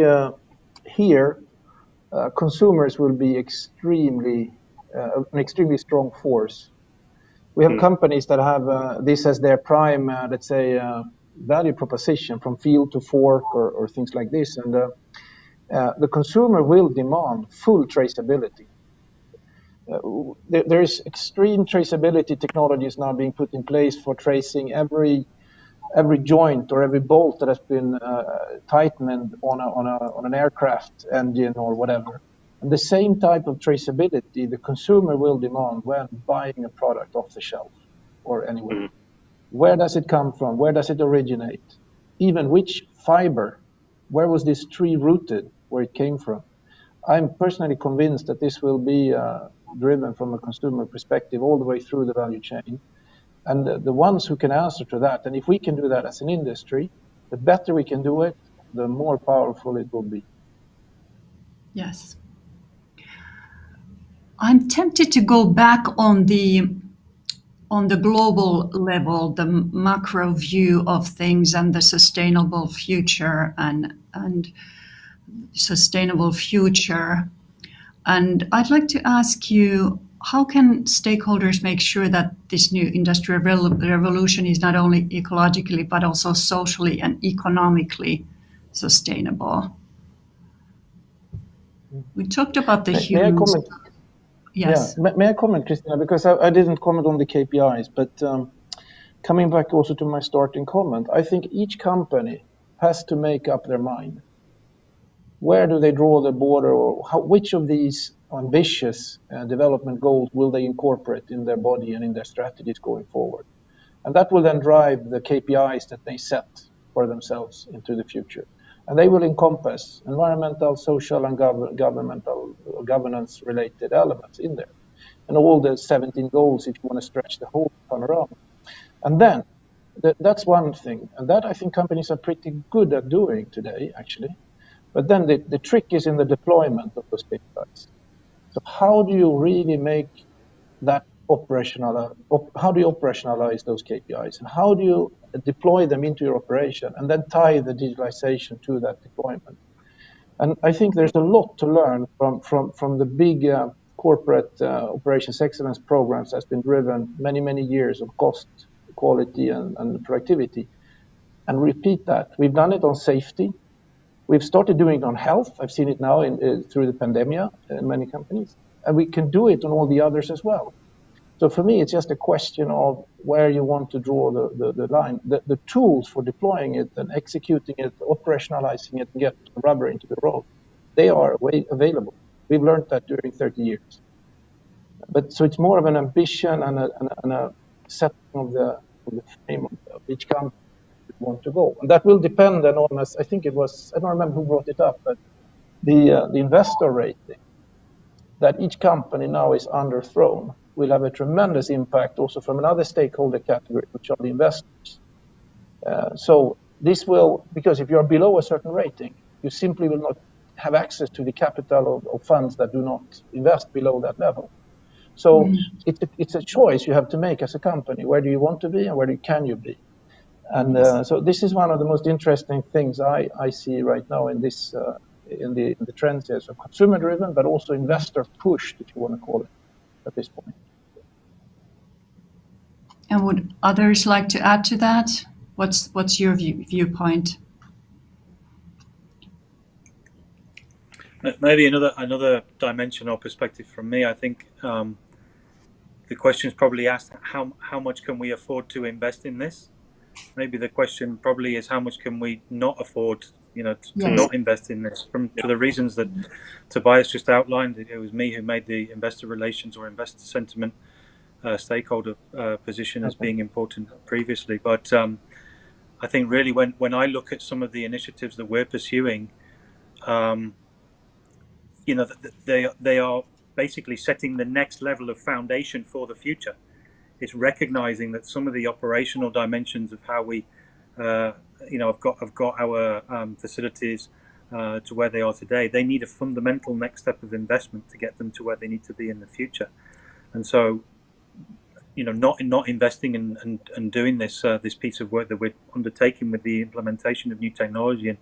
S2: here consumers will be an extremely strong force. We have companies that have this as their prime, let's say, value proposition from field to fork or things like this. And the consumer will demand full traceability. There is extreme traceability technologies now being put in place for tracing every joint or every bolt that has been tightened on an aircraft engine or whatever. And the same type of traceability the consumer will demand when buying a product off the shelf or anywhere. Where does it come from? Where does it originate? Even which fiber? Where was this tree rooted? Where it came from? I'm personally convinced that this will be driven from a consumer perspective all the way through the value chain. And the ones who can answer to that, and if we can do that as an industry, the better we can do it, the more powerful it will be.
S1: Yes. I'm tempted to go back on the global level, the macro view of things and the sustainable future and sustainable future. And I'd like to ask you, how can stakeholders make sure that this new industrial revolution is not only ecologically, but also socially and economically sustainable? We talked about the humans.
S2: May I comment?
S1: Yes.
S2: Yeah. May I comment, Kristiina? Because I didn't comment on the KPIs, but coming back also to my starting comment, I think each company has to make up their mind. Where do they draw the border, or which of these ambitious development goals will they incorporate in their body and in their strategies going forward? And that will then drive the KPIs that they set for themselves into the future. And they will encompass environmental, social, and governmental governance-related elements in there. And all the 17 goals, if you want to stretch the whole panorama. And then, that's one thing. And that I think companies are pretty good at doing today, actually. But then the trick is in the deployment of those KPIs. So how do you really make that operational? How do you operationalize those KPIs? And how do you deploy them into your operation and then tie the digitalization to that deployment? And I think there's a lot to learn from the big corporate operations excellence programs that's been driven many years of cost, quality, and productivity. And repeat that. We've done it on safety. We've started doing it on health. I've seen it now through the pandemic in many companies. And we can do it on all the others as well. So for me, it's just a question of where you want to draw the line. The tools for deploying it and executing it, operationalizing it, and get the rubber into the road, they are available. We've learned that during 30 years. But so it's more of an ambition and a setting of the frame of each company want to go. And that will depend on, I think it was, I don't remember who brought it up, but the investor rating that each company now is underthrown will have a tremendous impact also from another stakeholder category, which are the investors. So this will, because if you're below a certain rating, you simply will not have access to the capital of funds that do not invest below that level. So it's a choice you have to make as a company. Where do you want to be and where can you be? And so this is one of the most interesting things I see right now in this in the trends here. So consumer driven, but also investor pushed, if you want to call it, at this point.
S1: And would others like to add to that? What's your viewpoint?
S3: Maybe another dimension or perspective from me. I think the question is probably asked, how much can we afford to invest in this? Maybe the question probably is, how much can we not afford, to not invest in this? For the reasons that Tobias just outlined, it was me who made the investor relations or investor sentiment stakeholder position as being important previously. But I think really when I look at some of the initiatives that we're pursuing, they are basically setting the next level of foundation for the future. It's recognizing that some of the operational dimensions of how we, have got our facilities to where they are today. They need a fundamental next step of investment to get them to where they need to be in the future. And so, not investing and doing this piece of work that we're undertaking with the implementation of new technology and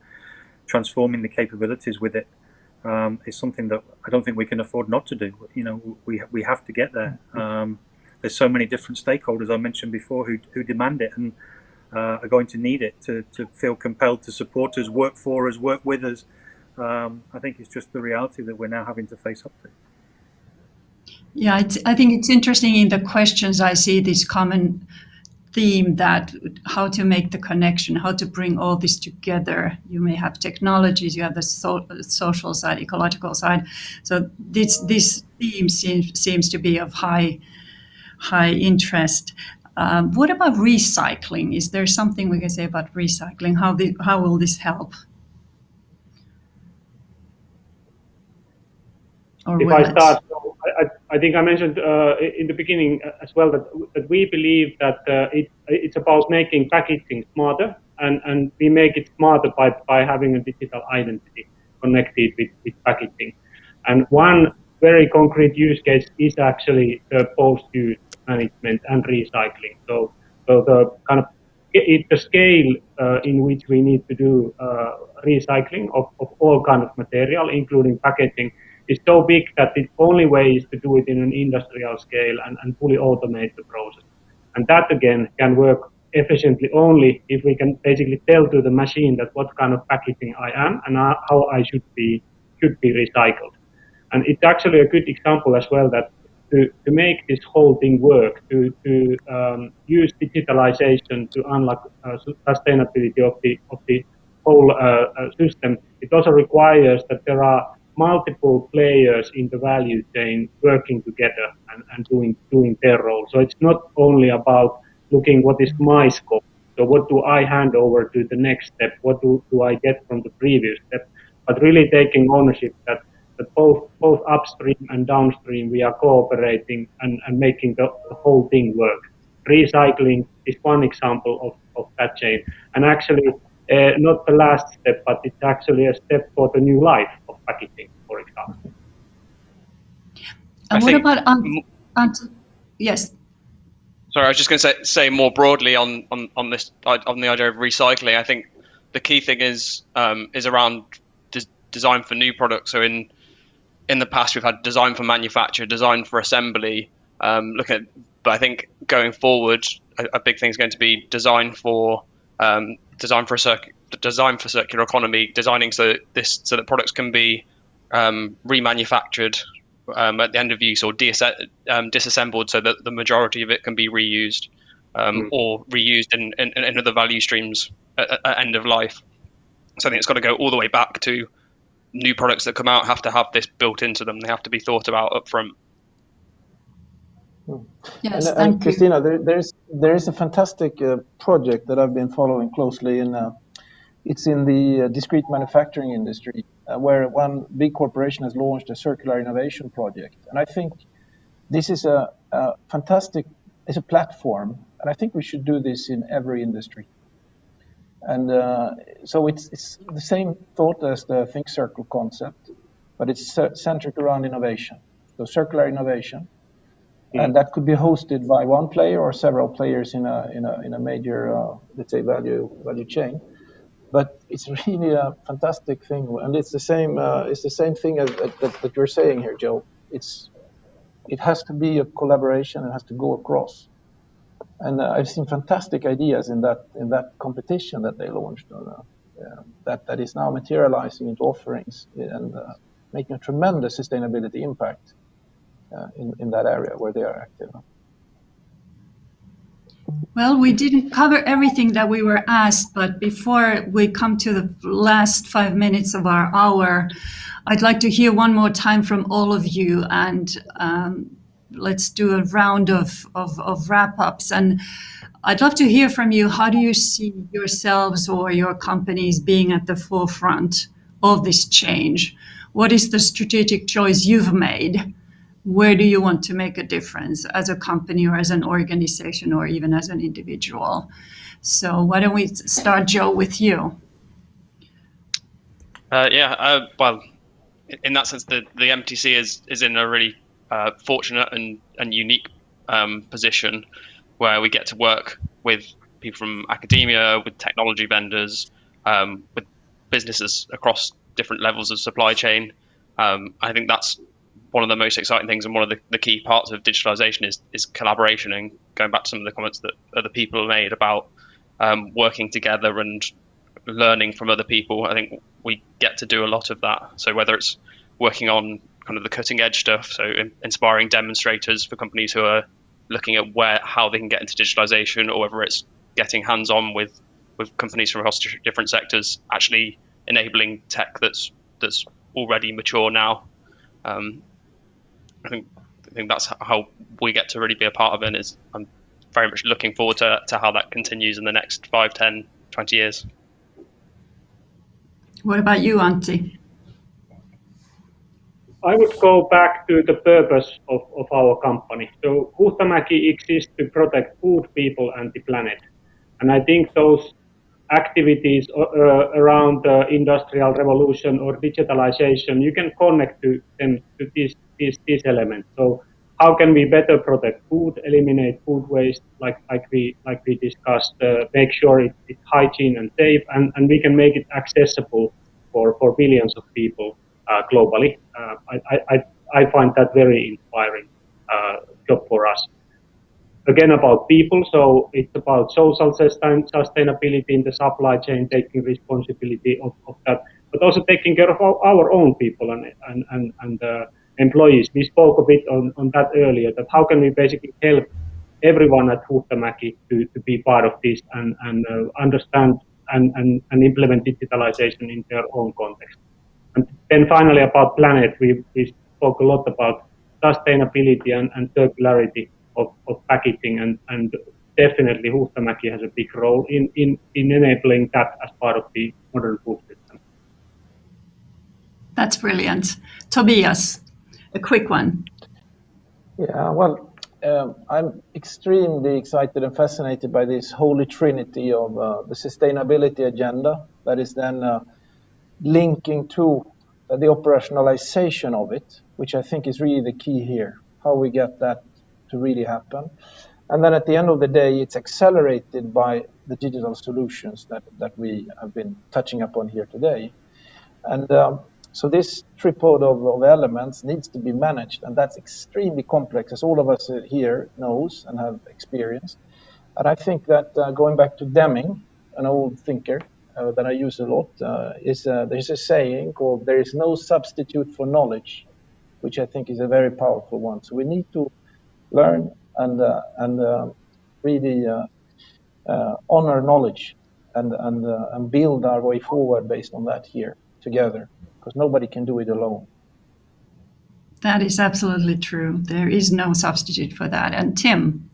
S3: transforming the capabilities with it is something that I don't think we can afford not to do. We have to get there. There's so many different stakeholders I mentioned before who demand it and are going to need it to feel compelled to support us, work for us, work with us. I think it's just the reality that we're now having to face up to.
S1: Yeah, I think it's interesting in the questions I see this common theme that how to make the connection, how to bring all this together. You may have technologies, you have the social side, ecological side. So this theme seems to be of high interest. What about recycling? Is there something we can say about recycling? How will this help? Or
S4: if I start, I think I mentioned in the beginning as well that we believe that it's about making packaging smarter, and we make it smarter by having a digital identity connected with packaging. And one very concrete use case is actually the post-use management and recycling. So the kind of the scale in which we need to do recycling of all kind of material, including packaging, is so big that the only way is to do it in an industrial scale and fully automate the process. And that again can work efficiently only if we can basically tell to the machine that what kind of packaging I am and how I should be recycled. And it's actually a good example as well that to make this whole thing work, to use digitalization to unlock sustainability of the whole system, it also requires that there are multiple players in the value chain working together and doing their role. So it's not only about looking what is my scope, so what do I hand over to the next step, what do I get from the previous step, but really taking ownership that both upstream and downstream we are cooperating and making the whole thing work. Recycling is one example of that chain, and actually not the last step, but it's actually a step for the new life of packaging, for example.
S1: And what about Antti? Yes.
S6: Sorry, I was just going to say more broadly on this on the idea of recycling. I think the key thing is around design for new products. So in the past we've had design for manufacture, design for assembly. But I think going forward, a big thing is going to be design for circular economy, designing so that products can be remanufactured at the end of use or disassembled so that the majority of it can be reused or reused in other value streams at end of life. So I think it's got to go all the way back to new products that come out have to have this built into them. They have to be thought about up front.
S1: Yes,
S2: and Kristiina, there is a fantastic project that I've been following closely it's in the discrete manufacturing industry where one big corporation has launched a circular innovation project. And I think this is a fantastic, it's a platform, and I think we should do this in every industry. And so it's the same thought as the Think Circle concept, but it's centered around innovation. So circular innovation, and that could be hosted by one player or several players in a major let's say value chain. But it's really a fantastic thing, and it's the same thing as that you're saying here, Joe. It has to be a collaboration. It has to go across. And I've seen fantastic ideas in that competition that they launched, that is now materializing into offerings and making a tremendous sustainability impact in that area where they are active.
S1: Well, we didn't cover everything that we were asked, but before we come to the last 5 minutes of our hour, I'd like to hear one more time from all of you, and let's do a round of wrap-ups. And I'd love to hear from you. How do you see yourselves or your companies being at the forefront of this change? What is the strategic choice you've made? Where do you want to make a difference as a company or as an organization or even as an individual? So why don't we start, Joe, with you?
S6: Well, in that sense, the MTC is in a really fortunate and unique position where we get to work with people from academia, with technology vendors, with businesses across different levels of supply chain. I think that's one of the most exciting things, and one of the key parts of digitalization is collaboration. And going back to some of the comments that other people have made about working together and learning from other people, I think we get to do a lot of that. So whether it's working on kind of the cutting edge stuff, so inspiring demonstrators for companies who are looking at how they can get into digitalization, or whether it's getting hands-on with companies from across different sectors, actually enabling tech that's already mature now. I think that's how we get to really be a part of it. I'm very much looking forward to how that continues in the next 5, 10, 20 years.
S1: What about you, Antti?
S4: I would go back to the purpose of our company. So Huhtamaki exists to protect food, people, and the planet. And I think those activities around the industrial revolution or digitalization, you can connect to them to these elements. So how can we better protect food, eliminate food waste, like we discussed, make sure it's hygiene and safe, and we can make it accessible for billions of people globally. I find that very inspiring job for us. Again, about people, so it's about social sustainability in the supply chain, taking responsibility of that, but also taking care of our own people and employees. We spoke a bit on that earlier, that how can we basically help everyone at Huhtamaki to be part of this and understand and implement digitalization in their own context. And then finally about planet, we spoke a lot about sustainability and circularity of packaging, and definitely Huhtamaki has a big role in enabling that as part of the modern food system.
S1: That's brilliant. Tobias, a quick one.
S2: Yeah, well, I'm extremely excited and fascinated by this holy trinity of the sustainability agenda that is then linking to the operationalization of it, which I think is really the key here, how we get that to really happen. And then at the end of the day, it's accelerated by the digital solutions that we have been touching upon here today. And so this tripod of elements needs to be managed, and that's extremely complex, as all of us here knows and have experienced. And I think that going back to Deming, an old thinker that I use a lot, there's a saying called "there is no substitute for knowledge," which I think is a very powerful one. So we need to learn and really honor knowledge and build our way forward based on that here together, because nobody can do it alone.
S1: That is absolutely true. There is no substitute for that. And Tim?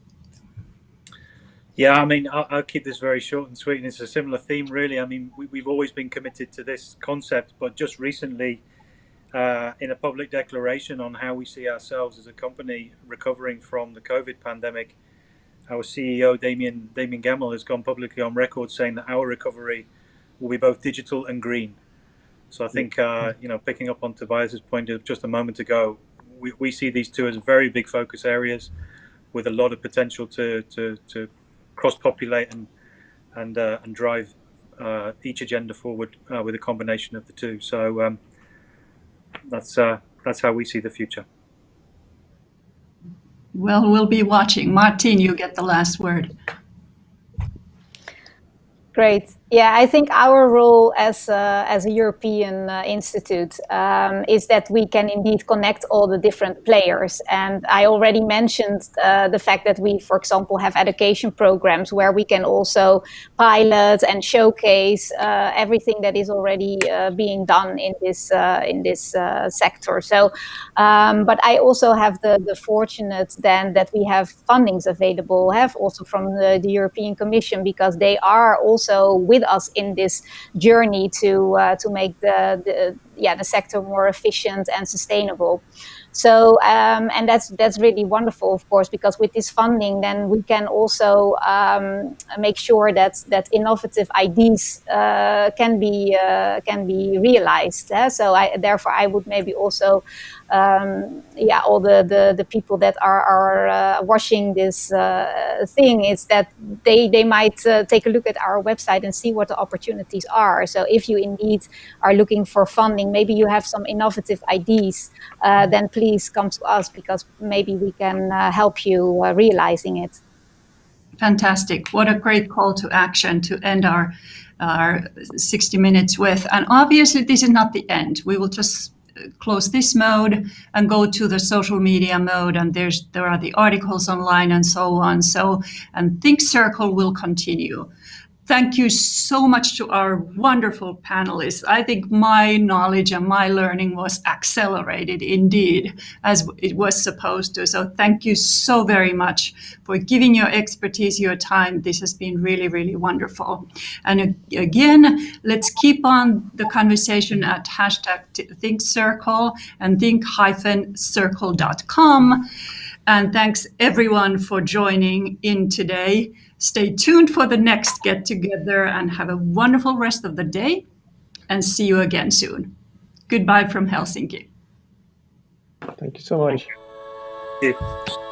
S3: Yeah, I mean, I'll keep this very short and sweet, and it's a similar theme, really. I mean, we've always been committed to this concept, but just recently, in a public declaration on how we see ourselves as a company recovering from the COVID pandemic, our CEO Damien Gamel has gone publicly on record saying that our recovery will be both digital and green. So I think picking up on Tobias's point of just a moment ago, we see these two as very big focus areas with a lot of potential to cross-populate and drive each agenda forward with a combination of the two. So that's how we see the future.
S1: Well, we'll be watching. Martine, you get the last word.
S5: Great. Yeah, I think our role as a European institute is that we can indeed connect all the different players. And I already mentioned the fact that we, for example, have education programs where we can also pilot and showcase everything that is already being done in this sector. So, but I also have the fortunate then that we have fundings available, have also from the European Commission, because they are also with us in this journey to make the sector more efficient and sustainable. So and that's really wonderful, of course, because with this funding, then we can also make sure that innovative ideas can be realized. So therefore, I would maybe also all the people that are watching this thing is that they might take a look at our website and see what the opportunities are. So if you indeed are looking for funding, maybe you have some innovative ideas, then please come to us, because maybe we can help you realizing it.
S1: Fantastic. What a great call to action to end our 60 minutes with. And obviously, this is not the end. We will just close this mode and go to the social media mode, and there are the articles online and so on. So, and Think Circle will continue. Thank you so much to our wonderful panelists. I think my knowledge and my learning was accelerated indeed, as it was supposed to. So thank you so very much for giving your expertise, your time. This has been really, really wonderful. And again, let's keep on the conversation at #ThinkCircle and think-circle.com. And thanks everyone for joining in today. Stay tuned for the next get together and have a wonderful rest of the day, and see you again soon. Goodbye from Helsinki.
S2: Thank you so much.
S3: Thank you.